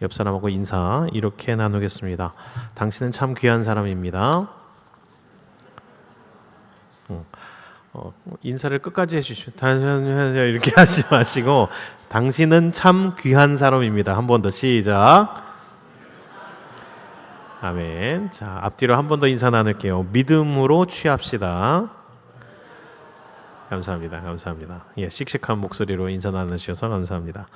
옆 사람하고 인사 이렇게 나누겠습니다. 당신은 참 귀한 사람입니다. 인사를 끝까지 해주시면 이렇게 하지 마시고 당신은 참 귀한 사람입니다. 한 번 더 시작. 아멘. 자, 앞뒤로 한 번 더 인사 나눌게요. 믿음으로 취합시다. 감사합니다. 감사합니다. 예, 씩씩한 목소리로 인사 나누셔서 감사합니다.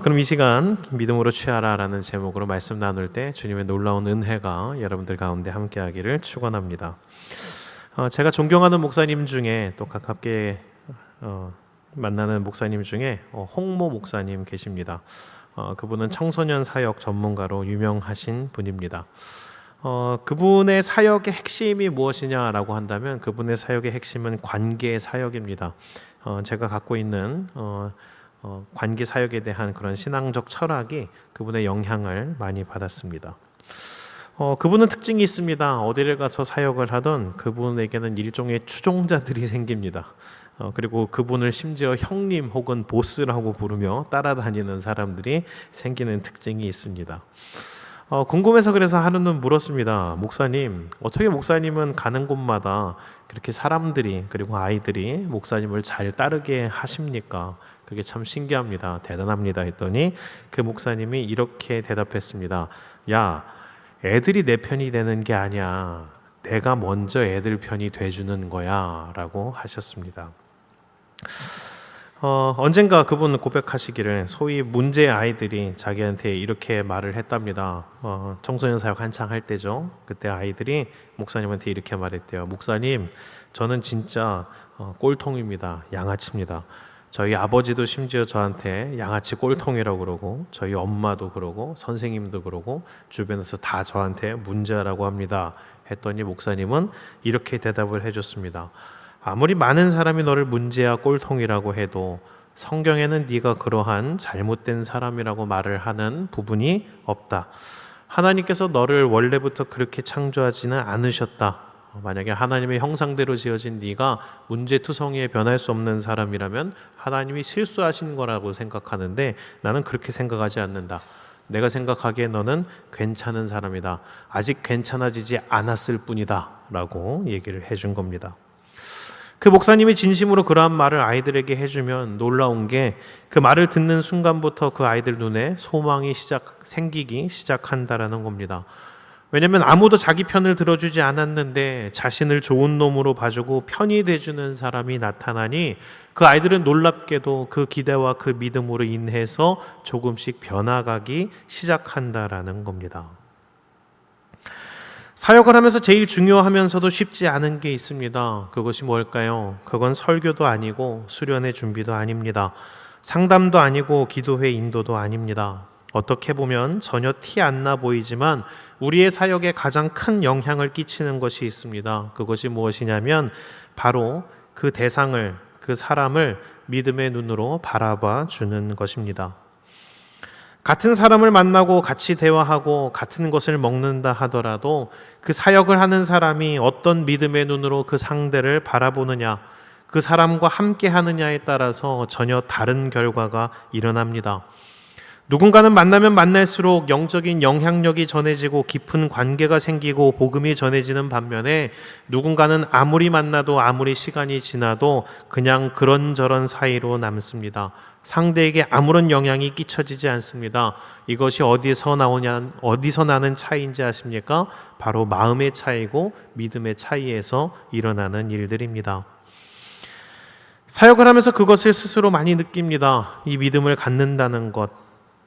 그럼 이 시간 믿음으로 취하라라는 제목으로 말씀 나눌 때 주님의 놀라운 은혜가 여러분들 가운데 함께하기를 축원합니다. 제가 존경하는 목사님 중에 또 가깝게 만나는 목사님 중에 홍모 목사님 계십니다. 그분은 청소년 사역 전문가로 유명하신 분입니다. 그분의 사역의 핵심이 무엇이냐라고 한다면 그분의 사역의 핵심은 관계 사역입니다. 제가 갖고 있는 관계 사역에 대한 그런 신앙적 철학이 그분의 영향을 많이 받았습니다. 그분은 특징이 있습니다. 어디를 가서 사역을 하던 그분에게는 일종의 추종자들이 생깁니다. 그리고 그분을 심지어 형님 혹은 보스라고 부르며 따라다니는 사람들이 생기는 특징이 있습니다. 궁금해서 그래서 하루는 물었습니다. 목사님, 어떻게 목사님은 가는 곳마다 그렇게 사람들이 그리고 아이들이 목사님을 잘 따르게 하십니까? 그게 참 신기합니다. 대단합니다. 했더니 그 목사님이 이렇게 대답했습니다. 야, 애들이 내 편이 되는 게 아니야. 내가 먼저 애들 편이 돼주는 거야 라고 하셨습니다. 언젠가 그분 고백하시기를 소위 문제 아이들이 자기한테 이렇게 말을 했답니다. 청소년 사역 한창 할 때죠. 그때 아이들이 목사님한테 이렇게 말했대요. 목사님, 저는 진짜 꼴통입니다. 양아치입니다. 저희 아버지도 심지어 저한테 양아치 꼴통이라고 그러고 저희 엄마도 그러고 선생님도 그러고 주변에서 다 저한테 문제라고 합니다. 했더니 목사님은 이렇게 대답을 해줬습니다. 아무리 많은 사람이 너를 문제야 꼴통이라고 해도 성경에는 네가 그러한 잘못된 사람이라고 말을 하는 부분이 없다. 하나님께서 너를 원래부터 그렇게 창조하지는 않으셨다. 만약에 하나님의 형상대로 지어진 네가 문제투성이에 변할 수 없는 사람이라면 하나님이 실수하신 거라고 생각하는데 나는 그렇게 생각하지 않는다. 내가 생각하기에 너는 괜찮은 사람이다. 아직 괜찮아지지 않았을 뿐이다 라고 얘기를 해준 겁니다. 그 목사님이 진심으로 그러한 말을 아이들에게 해주면 놀라운 게 그 말을 듣는 순간부터 그 아이들 눈에 소망이 생기기 시작한다라는 겁니다. 왜냐하면 아무도 자기 편을 들어주지 않았는데 자신을 좋은 놈으로 봐주고 편이 돼주는 사람이 나타나니 그 아이들은 놀랍게도 그 기대와 그 믿음으로 인해서 조금씩 변화가기 시작한다라는 겁니다. 사역을 하면서 제일 중요하면서도 쉽지 않은 게 있습니다. 그것이 뭘까요? 그건 설교도 아니고 수련의 준비도 아닙니다. 상담도 아니고 기도회 인도도 아닙니다. 어떻게 보면 전혀 티 안 나 보이지만 우리의 사역에 가장 큰 영향을 끼치는 것이 있습니다. 그것이 무엇이냐면 바로 그 대상을, 그 사람을 믿음의 눈으로 바라봐 주는 것입니다. 같은 사람을 만나고 같이 대화하고 같은 것을 먹는다 하더라도 그 사역을 하는 사람이 어떤 믿음의 눈으로 그 상대를 바라보느냐, 그 사람과 함께 하느냐에 따라서 전혀 다른 결과가 일어납니다. 누군가는 만나면 만날수록 영적인 영향력이 전해지고 깊은 관계가 생기고 복음이 전해지는 반면에 누군가는 아무리 만나도 아무리 시간이 지나도 그냥 그런저런 사이로 남습니다. 상대에게 아무런 영향이 끼쳐지지 않습니다. 이것이 어디서 나는 차이인지 아십니까? 바로 마음의 차이고 믿음의 차이에서 일어나는 일들입니다. 사역을 하면서 그것을 스스로 많이 느낍니다. 이 믿음을 갖는다는 것,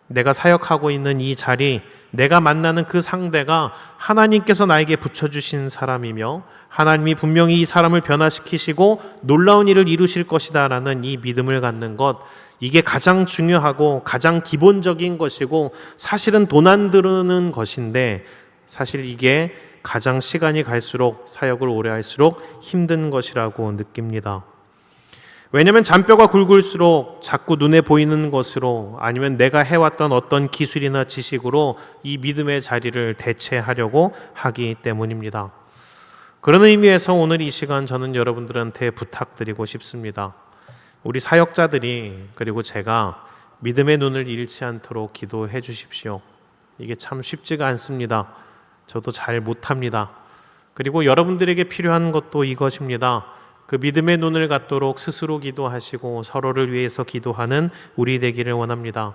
내가 사역하고 있는 이 자리, 내가 만나는 그 상대가 하나님께서 나에게 붙여주신 사람이며 하나님이 분명히 이 사람을 변화시키시고 놀라운 일을 이루실 것이다 라는 이 믿음을 갖는 것, 이게 가장 중요하고 가장 기본적인 것이고 사실은 돈 안 드는 것인데 사실 이게 가장 시간이 갈수록 사역을 오래 할수록 힘든 것이라고 느낍니다. 왜냐하면 잔뼈가 굵을수록 자꾸 눈에 보이는 것으로 아니면 내가 해왔던 어떤 기술이나 지식으로 이 믿음의 자리를 대체하려고 하기 때문입니다. 그런 의미에서 오늘 이 시간 저는 여러분들한테 부탁드리고 싶습니다. 우리 사역자들이 그리고 제가 믿음의 눈을 잃지 않도록 기도해 주십시오. 이게 참 쉽지가 않습니다. 저도 잘 못합니다. 그리고 여러분들에게 필요한 것도 이것입니다. 그 믿음의 눈을 갖도록 스스로 기도하시고 서로를 위해서 기도하는 우리 되기를 원합니다.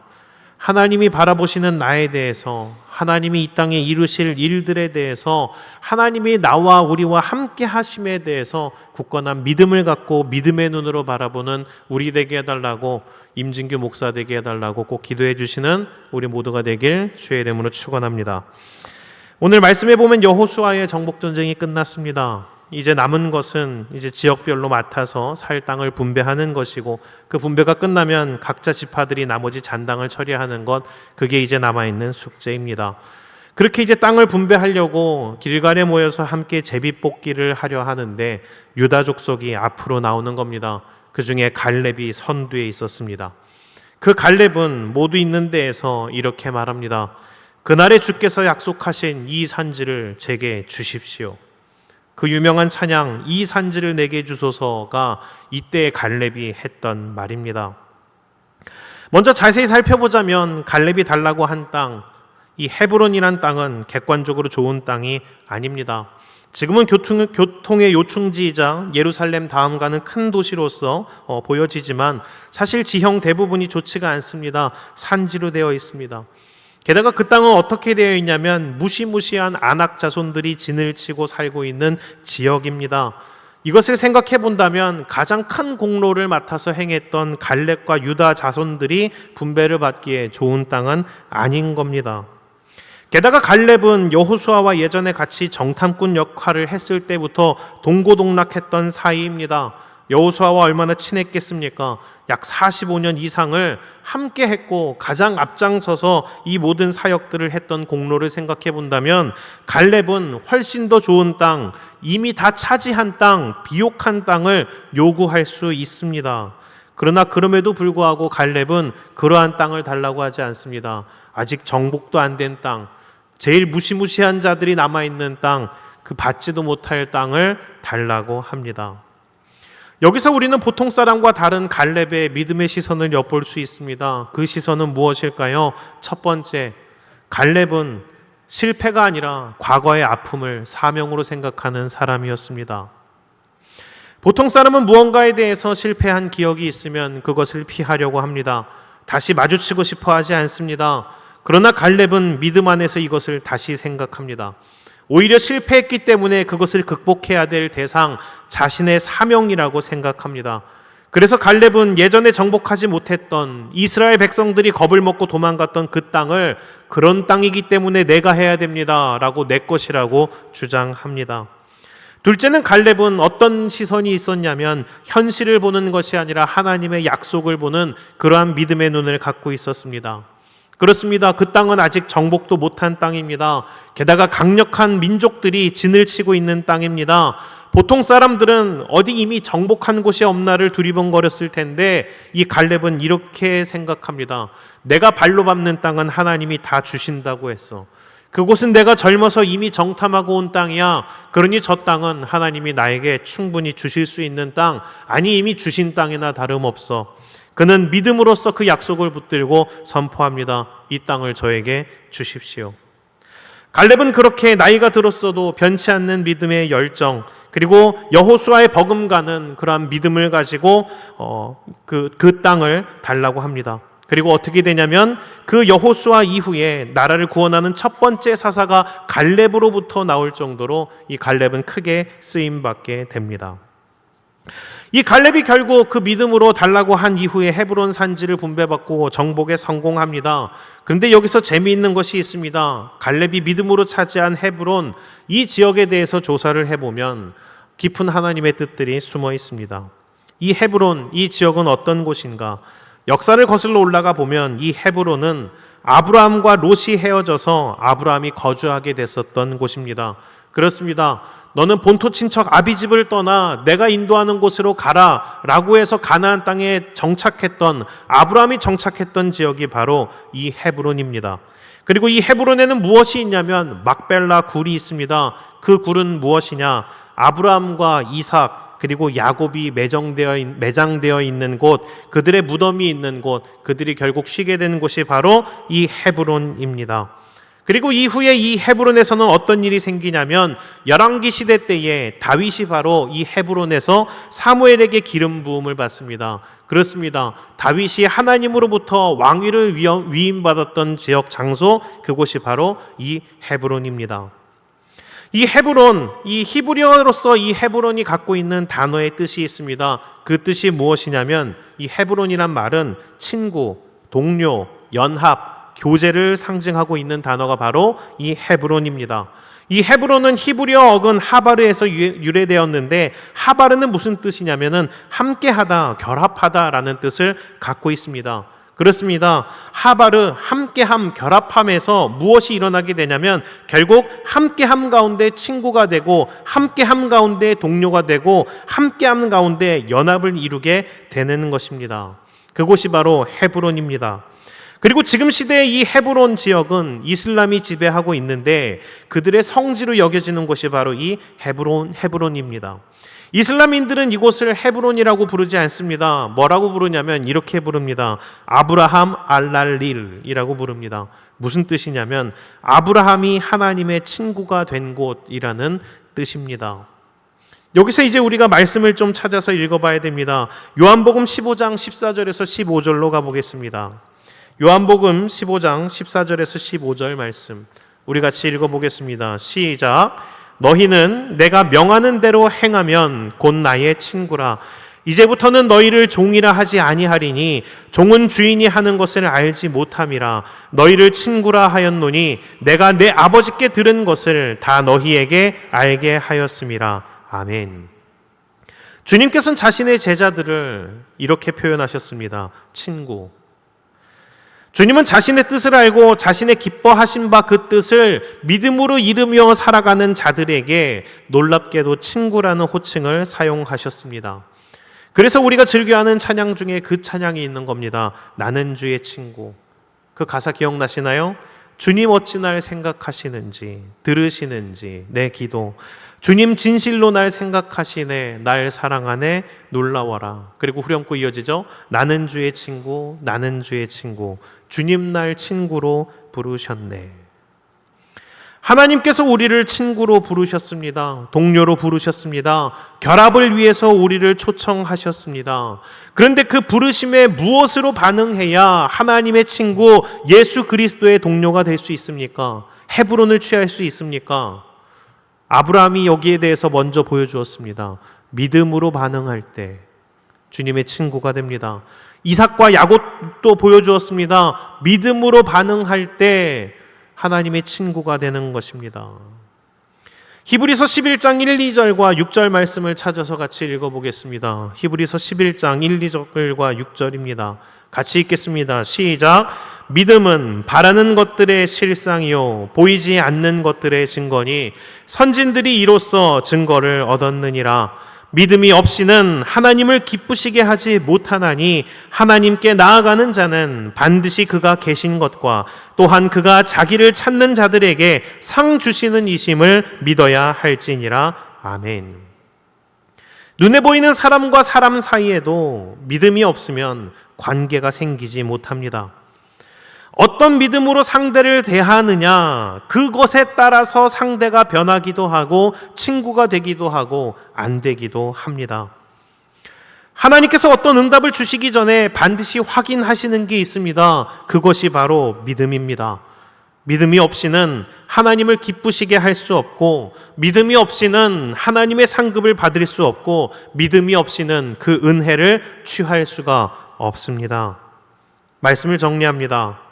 하나님이 바라보시는 나에 대해서, 하나님이 이 땅에 이루실 일들에 대해서, 하나님이 나와 우리와 함께 하심에 대해서 굳건한 믿음을 갖고 믿음의 눈으로 바라보는 우리 되게 해달라고, 임진규 목사 되게 해달라고 꼭 기도해 주시는 우리 모두가 되길 주의 이름으로 축원합니다. 오늘 말씀해 보면 여호수아의 정복 전쟁이 끝났습니다. 이제 남은 것은 이제 지역별로 맡아서 살 땅을 분배하는 것이고, 그 분배가 끝나면 각자 지파들이 나머지 잔당을 처리하는 것, 그게 이제 남아있는 숙제입니다. 그렇게 이제 땅을 분배하려고 길갈에 모여서 함께 제비뽑기를 하려 하는데 유다 족속이 앞으로 나오는 겁니다. 그 중에 갈렙이 선두에 있었습니다. 그 갈렙은 모두 있는 데에서 이렇게 말합니다. 그날에 주께서 약속하신 이 산지를 제게 주십시오. 그 유명한 찬양 이 산지를 내게 주소서가 이때 갈렙이 했던 말입니다. 먼저 자세히 살펴보자면 갈렙이 달라고 한 땅, 이 헤브론이란 땅은 객관적으로 좋은 땅이 아닙니다. 지금은 교통의 요충지이자 예루살렘 다음 가는 큰 도시로서 보여지지만 사실 지형 대부분이 좋지가 않습니다. 산지로 되어 있습니다. 게다가 그 땅은 어떻게 되어 있냐면 무시무시한 아낙 자손들이 진을 치고 살고 있는 지역입니다. 이것을 생각해 본다면 가장 큰 공로를 맡아서 행했던 갈렙과 유다 자손들이 분배를 받기에 좋은 땅은 아닌 겁니다. 게다가 갈렙은 여호수아와 예전에 같이 정탐꾼 역할을 했을 때부터 동고동락했던 사이입니다. 여호수아와 얼마나 친했겠습니까? 약 45년 이상을 함께 했고 가장 앞장서서 이 모든 사역들을 했던 공로를 생각해 본다면 갈렙은 훨씬 더 좋은 땅, 이미 다 차지한 땅, 비옥한 땅을 요구할 수 있습니다. 그러나 그럼에도 불구하고 갈렙은 그러한 땅을 달라고 하지 않습니다. 아직 정복도 안 된 땅, 제일 무시무시한 자들이 남아있는 땅, 그 받지도 못할 땅을 달라고 합니다. 여기서 우리는 보통 사람과 다른 갈렙의 믿음의 시선을 엿볼 수 있습니다. 그 시선은 무엇일까요? 첫 번째, 갈렙은 실패가 아니라 과거의 아픔을 사명으로 생각하는 사람이었습니다. 보통 사람은 무언가에 대해서 실패한 기억이 있으면 그것을 피하려고 합니다. 다시 마주치고 싶어 하지 않습니다. 그러나 갈렙은 믿음 안에서 이것을 다시 생각합니다. 오히려 실패했기 때문에 그것을 극복해야 될 대상, 자신의 사명이라고 생각합니다. 그래서 갈렙은 예전에 정복하지 못했던 이스라엘 백성들이 겁을 먹고 도망갔던 그 땅을 그런 땅이기 때문에 내가 해야 됩니다 라고 내 것이라고 주장합니다. 둘째는 갈렙은 어떤 시선이 있었냐면 현실을 보는 것이 아니라 하나님의 약속을 보는 그러한 믿음의 눈을 갖고 있었습니다. 그렇습니다. 그 땅은 아직 정복도 못한 땅입니다. 게다가 강력한 민족들이 진을 치고 있는 땅입니다. 보통 사람들은 어디 이미 정복한 곳이 없나를 두리번거렸을 텐데 이 갈렙은 이렇게 생각합니다. 내가 발로 밟는 땅은 하나님이 다 주신다고 했어. 그곳은 내가 젊어서 이미 정탐하고 온 땅이야. 그러니 저 땅은 하나님이 나에게 충분히 주실 수 있는 땅, 아니 이미 주신 땅이나 다름없어. 그는 믿음으로써 그 약속을 붙들고 선포합니다. 이 땅을 저에게 주십시오. 갈렙은 그렇게 나이가 들었어도 변치 않는 믿음의 열정, 그리고 여호수아의 버금가는 그러한 믿음을 가지고 그 땅을 달라고 합니다. 그리고 어떻게 되냐면 그 여호수아 이후에 나라를 구원하는 첫 번째 사사가 갈렙으로부터 나올 정도로 이 갈렙은 크게 쓰임받게 됩니다. 이 갈렙이 결국 그 믿음으로 달라고 한 이후에 헤브론 산지를 분배받고 정복에 성공합니다. 그런데 여기서 재미있는 것이 있습니다. 갈렙이 믿음으로 차지한 헤브론, 이 지역에 대해서 조사를 해보면 깊은 하나님의 뜻들이 숨어 있습니다. 이 헤브론, 이 지역은 어떤 곳인가? 역사를 거슬러 올라가 보면 이 헤브론은 아브라함과 롯이 헤어져서 아브라함이 거주하게 됐었던 곳입니다. 그렇습니다. 너는 본토 친척 아비집을 떠나 내가 인도하는 곳으로 가라 라고 해서 가나안 땅에 정착했던, 아브라함이 정착했던 지역이 바로 이 헤브론입니다. 그리고 이 헤브론에는 무엇이 있냐면 막벨라 굴이 있습니다. 그 굴은 무엇이냐? 아브라함과 이삭, 그리고 야곱이 매장되어 있는 곳, 그들의 무덤이 있는 곳, 그들이 결국 쉬게 되는 곳이 바로 이 헤브론입니다. 그리고 이후에 이 헤브론에서는 어떤 일이 생기냐면 열왕기 시대 때에 다윗이 바로 이 헤브론에서 사무엘에게 기름 부음을 받습니다. 그렇습니다. 다윗이 하나님으로부터 왕위를 위임받았던 지역 장소, 그곳이 바로 이 헤브론입니다. 이 헤브론, 이 히브리어로서 이 헤브론이 갖고 있는 단어의 뜻이 있습니다. 그 뜻이 무엇이냐면 이 헤브론이란 말은 친구, 동료, 연합, 교제를 상징하고 있는 단어가 바로 이 헤브론입니다. 이 헤브론은 히브리어 어근 하바르에서 유래되었는데 하바르는 무슨 뜻이냐면은 함께하다, 결합하다라는 뜻을 갖고 있습니다. 그렇습니다. 하바르, 함께함, 결합함에서 무엇이 일어나게 되냐면 결국 함께함 가운데 친구가 되고 함께함 가운데 동료가 되고 함께함 가운데 연합을 이루게 되는 것입니다. 그곳이 바로 헤브론입니다. 그리고 지금 시대의 이 헤브론 지역은 이슬람이 지배하고 있는데 그들의 성지로 여겨지는 곳이 바로 이 헤브론입니다. 이슬람인들은 이곳을 헤브론이라고 부르지 않습니다. 뭐라고 부르냐면 이렇게 부릅니다. 아브라함 알랄릴이라고 부릅니다. 무슨 뜻이냐면 아브라함이 하나님의 친구가 된 곳이라는 뜻입니다. 여기서 이제 우리가 말씀을 좀 찾아서 읽어봐야 됩니다. 요한복음 15장 14절에서 15절로 가보겠습니다. 요한복음 15장 14절에서 15절 말씀 우리 같이 읽어보겠습니다. 시작. 너희는 내가 명하는 대로 행하면 곧 나의 친구라. 이제부터는 너희를 종이라 하지 아니하리니 종은 주인이 하는 것을 알지 못함이라. 너희를 친구라 하였노니 내가 내 아버지께 들은 것을 다 너희에게 알게 하였음이라. 아멘. 주님께서는 자신의 제자들을 이렇게 표현하셨습니다. 친구. 주님은 자신의 뜻을 알고 자신의 기뻐하신 바 그 뜻을 믿음으로 이루며 살아가는 자들에게 놀랍게도 친구라는 호칭을 사용하셨습니다. 그래서 우리가 즐겨하는 찬양 중에 그 찬양이 있는 겁니다. 나는 주의 친구. 그 가사 기억나시나요? 주님 어찌 날 생각하시는지, 들으시는지 내 기도. 주님 진실로 날 생각하시네, 날 사랑하네, 놀라워라. 그리고 후렴구 이어지죠. 나는 주의 친구, 나는 주의 친구. 주님 날 친구로 부르셨네. 하나님께서 우리를 친구로 부르셨습니다. 동료로 부르셨습니다. 결합을 위해서 우리를 초청하셨습니다. 그런데 그 부르심에 무엇으로 반응해야 하나님의 친구 예수 그리스도의 동료가 될 수 있습니까? 헤브론을 취할 수 있습니까? 아브라함이 여기에 대해서 먼저 보여주었습니다. 믿음으로 반응할 때 주님의 친구가 됩니다. 이삭과 야곱도 보여주었습니다. 믿음으로 반응할 때 하나님의 친구가 되는 것입니다. 히브리서 11장 1, 2절과 6절 말씀을 찾아서 같이 읽어보겠습니다. 히브리서 11장 1, 2절과 6절입니다. 같이 읽겠습니다. 시작. 믿음은 바라는 것들의 실상이요 보이지 않는 것들의 증거니 선진들이 이로써 증거를 얻었느니라. 믿음이 없이는 하나님을 기쁘시게 하지 못하나니 하나님께 나아가는 자는 반드시 그가 계신 것과 또한 그가 자기를 찾는 자들에게 상 주시는 이심을 믿어야 할지니라. 아멘. 눈에 보이는 사람과 사람 사이에도 믿음이 없으면 관계가 생기지 못합니다. 어떤 믿음으로 상대를 대하느냐, 그것에 따라서 상대가 변하기도 하고 친구가 되기도 하고 안 되기도 합니다. 하나님께서 어떤 응답을 주시기 전에 반드시 확인하시는 게 있습니다. 그것이 바로 믿음입니다. 믿음이 없이는 하나님을 기쁘시게 할 수 없고, 믿음이 없이는 하나님의 상급을 받을 수 없고, 믿음이 없이는 그 은혜를 취할 수가 없습니다. 말씀을 정리합니다.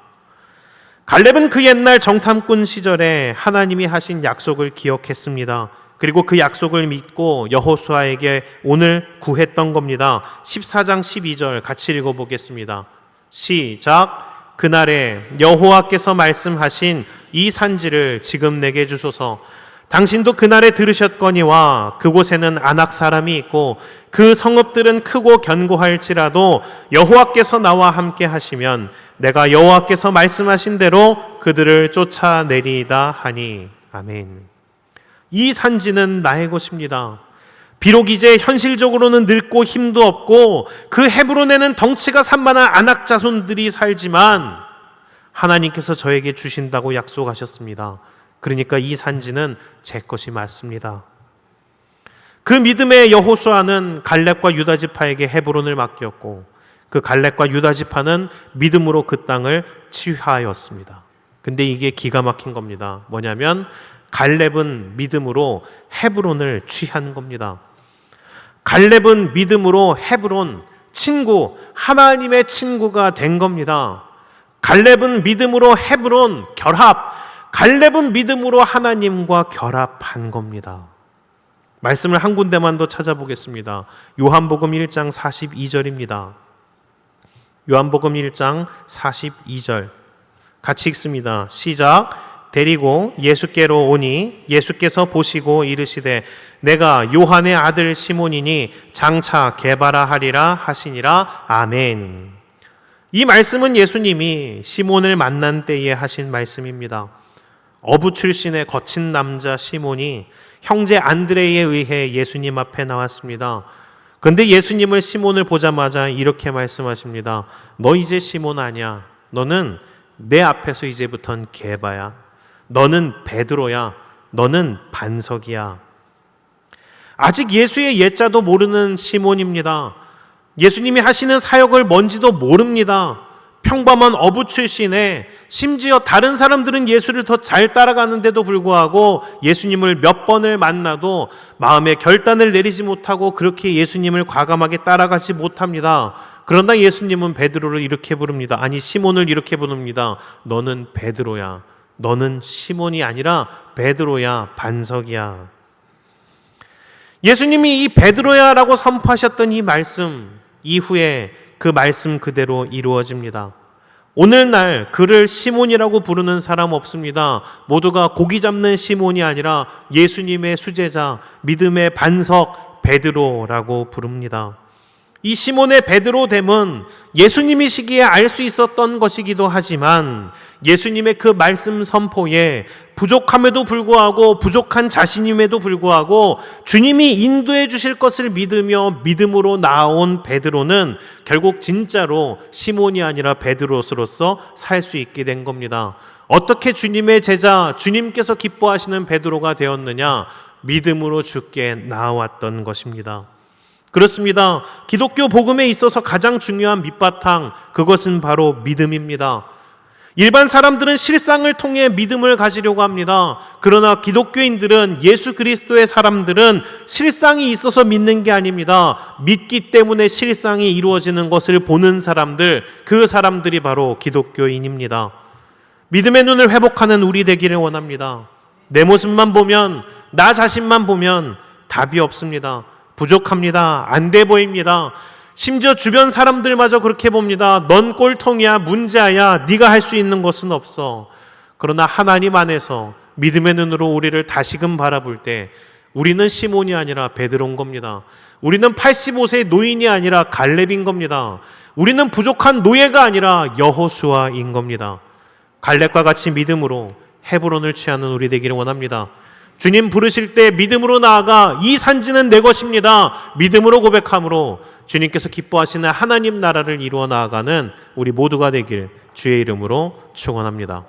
갈렙은 그 옛날 정탐꾼 시절에 하나님이 하신 약속을 기억했습니다. 그리고 그 약속을 믿고 여호수아에게 오늘 구했던 겁니다. 14장 12절 같이 읽어보겠습니다. 시작. 그날에 여호와께서 말씀하신 이 산지를 지금 내게 주소서. 당신도 그날에 들으셨거니와 그곳에는 아낙 사람이 있고 그 성읍들은 크고 견고할지라도 여호와께서 나와 함께 하시면 내가 여호와께서 말씀하신 대로 그들을 쫓아내리이다 하니. 아멘. 이 산지는 나의 곳입니다. 비록 이제 현실적으로는 늙고 힘도 없고 그 헤브론에는 덩치가 산만한 아낙 자손들이 살지만 하나님께서 저에게 주신다고 약속하셨습니다. 그러니까 이 산지는 제 것이 맞습니다. 그 믿음의 여호수아는 갈렙과 유다 지파에게 헤브론을 맡겼고 그 갈렙과 유다 지파는 믿음으로 그 땅을 취하였습니다. 근데 이게 기가 막힌 겁니다. 뭐냐면 갈렙은 믿음으로 헤브론을 취한 겁니다. 갈렙은 믿음으로 헤브론, 친구, 하나님의 친구가 된 겁니다. 갈렙은 믿음으로 헤브론, 결합, 갈렙은 믿음으로 하나님과 결합한 겁니다. 말씀을 한 군데만 더 찾아보겠습니다. 요한복음 1장 42절입니다. 요한복음 1장 42절 같이 읽습니다. 시작. 데리고 예수께로 오니 예수께서 보시고 이르시되 내가 요한의 아들 시몬이니 장차 게바라 하리라 하시니라. 아멘. 이 말씀은 예수님이 시몬을 만난 때에 하신 말씀입니다. 어부 출신의 거친 남자 시몬이 형제 안드레에 의해 예수님 앞에 나왔습니다. 그런데 예수님을 시몬을 보자마자 이렇게 말씀하십니다. 너 이제 시몬 아니야. 너는 내 앞에서 이제부터는 게바야. 너는 베드로야. 너는 반석이야. 아직 예수의 옛자도 모르는 시몬입니다. 예수님이 하시는 사역을 뭔지도 모릅니다. 평범한 어부 출신에 심지어 다른 사람들은 예수를 더 잘 따라가는데도 불구하고 예수님을 몇 번을 만나도 마음의 결단을 내리지 못하고 그렇게 예수님을 과감하게 따라가지 못합니다. 그러나 예수님은 베드로를 이렇게 부릅니다. 아니, 시몬을 이렇게 부릅니다. 너는 베드로야. 너는 시몬이 아니라 베드로야, 반석이야. 예수님이 이 베드로야라고 선포하셨던 이 말씀 이후에 그 말씀 그대로 이루어집니다. 오늘날 그를 시몬이라고 부르는 사람 없습니다. 모두가 고기 잡는 시몬이 아니라 예수님의 수제자, 믿음의 반석 베드로라고 부릅니다. 이 시몬의 베드로됨은 예수님이시기에 알 수 있었던 것이기도 하지만 예수님의 그 말씀 선포에 부족함에도 불구하고 부족한 자신임에도 불구하고 주님이 인도해 주실 것을 믿으며 믿음으로 나온 베드로는 결국 진짜로 시몬이 아니라 베드로로서 살 수 있게 된 겁니다. 어떻게 주님의 제자, 주님께서 기뻐하시는 베드로가 되었느냐? 믿음으로 주께 나왔던 것입니다. 그렇습니다. 기독교 복음에 있어서 가장 중요한 밑바탕, 그것은 바로 믿음입니다. 일반 사람들은 실상을 통해 믿음을 가지려고 합니다. 그러나 기독교인들은, 예수 그리스도의 사람들은 실상이 있어서 믿는 게 아닙니다. 믿기 때문에 실상이 이루어지는 것을 보는 사람들, 그 사람들이 바로 기독교인입니다. 믿음의 눈을 회복하는 우리 되기를 원합니다. 내 모습만 보면, 나 자신만 보면 답이 없습니다. 부족합니다. 안 돼 보입니다. 심지어 주변 사람들마저 그렇게 봅니다. 넌 꼴통이야, 문제야, 네가 할 수 있는 것은 없어. 그러나 하나님 안에서 믿음의 눈으로 우리를 다시금 바라볼 때 우리는 시몬이 아니라 베드로인 겁니다. 우리는 85세의 노인이 아니라 갈렙인 겁니다. 우리는 부족한 노예가 아니라 여호수아인 겁니다. 갈렙과 같이 믿음으로 헤브론을 취하는 우리 되기를 원합니다. 주님 부르실 때 믿음으로 나아가 이 산지는 내 것입니다. 믿음으로 고백함으로 주님께서 기뻐하시는 하나님 나라를 이루어 나아가는 우리 모두가 되길 주의 이름으로 축원합니다.